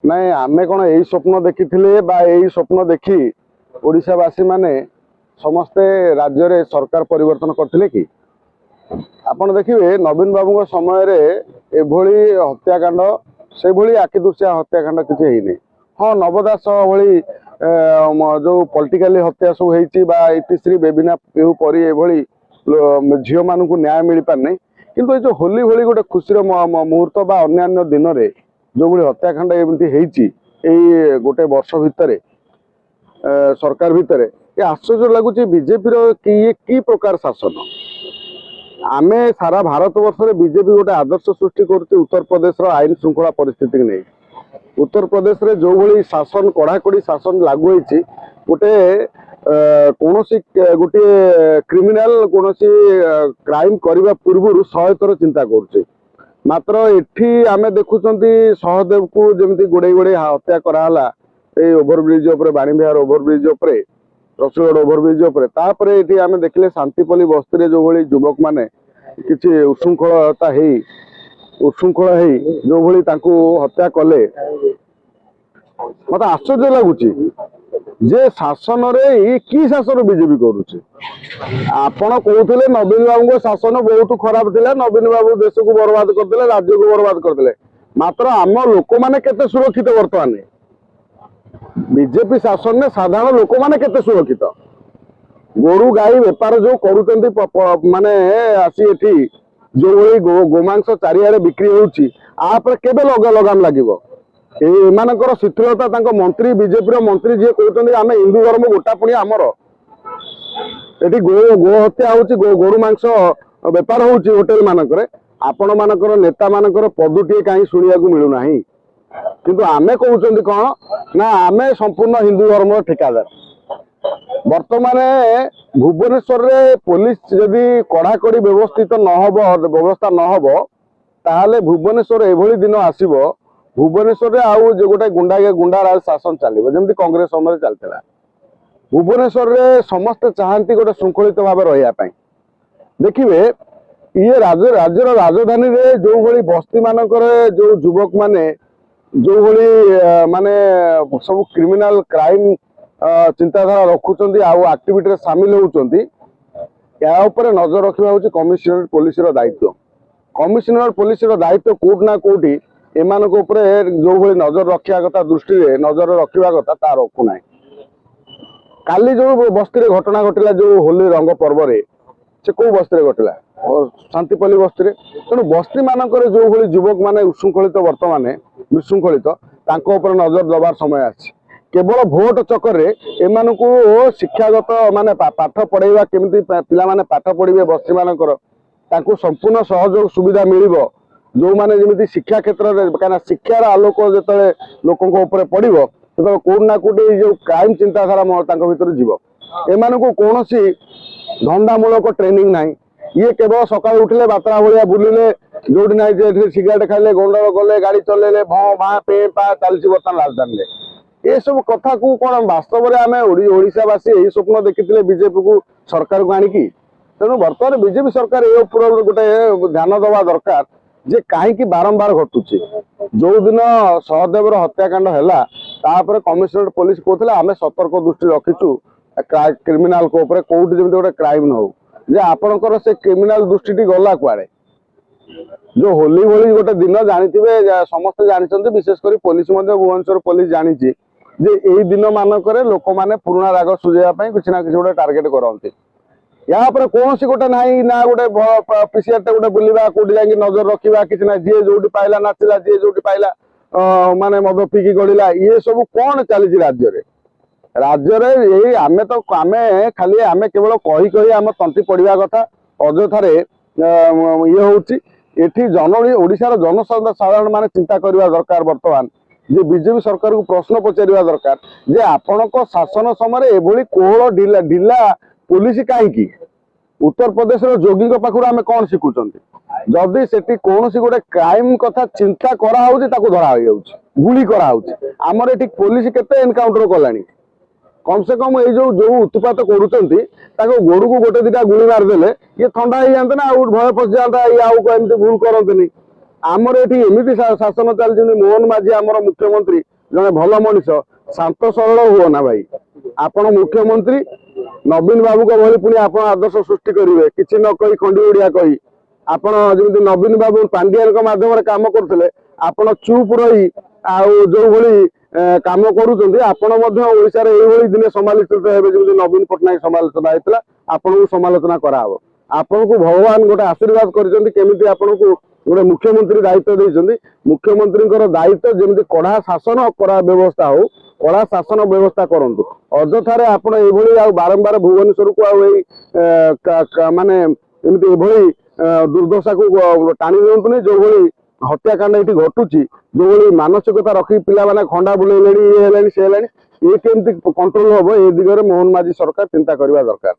ନାଇଁ आमे कौन यही स्वप्न देखी स्वप्न देखी ओडिशावासी माने समस्ते राज्य रे सरकार परिवर्तन करथिले कि आपण देखिए नवीन बाबू समय रे एभली हत्याकांड से भली आखिदृशिया हत्याकांड किसी है हाँ नव दास भली जो पॉलिटिकली हत्या सब होती इतिश्री बेबिना पेहू परी एभली झील मान न्याय मिल पार नहीं किंतु ये जो होली भली गोटे खुशी मुहूर्त बा अन्य दिन में जो भाई हत्याकांड एमती गोटे वर्ष भितर सरकार भितर ये आश्चर्य लगुच बीजेपी कि प्रकार शासन आमे सारा भारत वर्ष में बीजेपी गोटे आदर्श सृष्टि कर उत्तर प्रदेश आईन श्रृंखला परिस्थिति नहीं उत्तर प्रदेश रे जो भली शासन कड़ाकड़ी शासन लागू होती गोटे कौन गोटे क्रिमिनाल कौन क्राइम करने पूर्व 100 थर चिंता करुचे मात्र एठी आमे देखुचंती सहदेव को जमती गोड़े गोड़े हत्या कराला ए ओभरब्रिज उपरे बाणीविहार ओभरब्रिज उपरे रसुलगढ़ ओभरब्रिज उपरे तापरे एठी आमे देखले शांतिपल्ली बस्ती रे जो भली युवक माने किछि उशृंखलता हेई उशृंखल हेई जो भली तांको हत्या कले मत आश्चर्य लगुची जे शासन रे कि शासन बीजेपी करुचे आपण कहते नवीन बाबू शासन बहुत खराब थिला नवीन बाबू देश को बर्बाद करते राज्य को बर्बाद करते मात्र आम लोक मैंने केते सुरक्षित वर्तमान बीजेपी शासन में साधारण लोक मैंने केते सुरक्षित गोरु गाई बेपार जो करुँच माने आसी एठी जो भली गोमांस चारिआडे बिक्री होउची आप केबे लगाम लागिबो एमानकर शिथिलता मंत्री बीजेपी मंत्री जी कहते आम हिंदू धर्म गोटा पुणी आमर ये गो हत्या हो गोरु मांस बेपार होची होटेल मानक आपण मानकर नेता मानकर पदुटे कहीं शुणा मिलूना किंतु आमे कहते कौन ना आमे संपूर्ण हिंदू धर्म ठेकादार वर्तमान भुवनेश्वर रे पुलिस जदि कड़ाकड़ी व्यवस्थित व्यवस्था नहब ताहले भुवनेश्वर एभली दिन आसीबो भुवनेश्वर रे आउ जो गोटे गुंडा राज शासन चलो जमी कांग्रेस समय चलता भुवनेश्वर रे समस्ते चाहती गोटे श्रृंखलित भाव रही देखिए ये राज्यर राजधानी रे जो भली बस्ती मानकर जो युवक माने जो भली माने सब क्रिमिनाल क्राइम चिंताधारा रखुचंदी आउ एक्टिविटी रे शामिल होउचंदी या ऊपर नजर रखिबा होची कमिश्नर पुलिस रो दायित्व कमिश्नर पुलिस रो दायित्व कोट ना कोटी एमानक ऊपर जो भली नजर रखिया कथा दृष्टि रे नजर रखिबा कथा ता रखु नाही काली जो बस्ती रे घटना घटिला जो होली रंग पर्व रे से को बस्ती रे घटिला शांतिपल्ली बस्ती रे तेणु बस्ती मानकर जो भली युवक माने उशृंखलित वर्तमान विशृंखलित तांको ऊपर नजर दबार समय आछि केवल भोट चक्कर रे एमानकु शिक्षागत माने पाठ पढ़ाइबा केमिति पिला माने पाठ पढ़िबे बस्ती मानकर तांको संपूर्ण सहयोग सुविधा मिलिबो जो माने जेमिति शिक्षा क्षेत्र रे काना शिक्षार आलोक जेतले लोकन को ऊपर पड़िबो तो कोड ना कोड जो क्राइम चिंताधारा भर जीव एमानकु कौनसी धंदामूलक ट्रेनिंग ना ये केवल सका उठिले बातरा भाया बुलिले जो ना सिगरेट खाइले गंडल गले गाड़ी चलेले भँ भाँ पे पा चलती बर्तमान राजधानी ये सब कथा को कौन वास्तव में आम ओडावासी यही स्वप्न देखी बीजेपी को सरकार को आणिकी तेणु बर्तमान बीजेपी सरकार ये गोटे ध्यान दवा दरकार जे कहीं बारंबार घटुची जो दिन सहदेव हत्याकांड है कमिश्नरेट पुलिस कहते आम सतर्क दृष्टि रखीचु क्रिमिनाल को कौट जमी गोटे क्राइम न हो जे आपणकर से क्रिमिनाल दृष्टि गला कुआड़े जो होली भली गोटे दिन जानी समस्ते जानते विशेषकर पुलिस भुवनेश्वर पुलिस जानी जे यही दिन मानक लोक मैंने पुराणा राग सुझाई किसी ना कि गोटे टार्गेट करते या कौन गोटे ना ना गोटे पीसीआर टे गोटे बुलवा कौटी जाकि नजर रखा किसी ना जी जो पाइला नाचिला जी जो पाइला माने मद पीकी गड़ा ये सब कौन चली राज्य यही आमे तो आमे खाली आमे केवल कही कही आम तंती पड़ा कथा अଯଥାରେ ये होची एठी जननी ओडिशार जनसाधारण माने चिंता करबा दरकार वर्तमान जे बीजेपी सरकार को प्रश्न पचारिबा दरकार जे आपणक शासन समय एभली कोहल ढिला ढिला पुलिस कहीं उत्तर प्रदेश जोगी पाखु आम कौन शिखुंट जदि से कौन गोटे क्राइम कथा चिंता कराऊँ धरा गुली करामर ये पुलिस केते एनकाउंटर कलानी कम से कम ये जो उत्पात करुँच गोरु को गोटे दिटा गुली मारिदेले ये ठंडा हो जाता ना भय पशि जाता ये आमती भूल करते आमर ये एमती शासन चलती मोहन माझी आमर मुख्यमंत्री जड़े भल मनीष शांत सरल हुओ ना भाई आपण मुख्यमंत्री नवीन बाबू को भली पुणी आप आदर्श सृष्टि करेंगे किसी न कही खंडी ओडिया कही आपण जमी नवीन बाबू पांडियान माध्यम काम करते आपण चुप रही जो भली काम करुँच आपड़ दिने समालोचित हेबे जमी नवीन पट्टनायक समालोचना होता आपन को समालोचना कराव आपण को भगवान गोटे आशीर्वाद करमिति आपन को गोटे मुख्यमंत्री दायित्व देते मुख्यमंत्री दायित्व जमी कड़ा शासन करा व्यवस्था हो कड़ा शासन व्यवस्था करंतु अଯଥାରେ आपण एभली बारंबार भुवनेश्वर को माने एमती एभली दुर्दशा को टाणी दिंतुनि जो भली हत्याकांड ये घटुची जो भली मानसिकता रखी पिला माने खंडा बुलेले ये हेलानी से हेलानी ये केमती कंट्रोल हम ए दिगरे मोहन माझी सरकार चिंता करबा दरकार।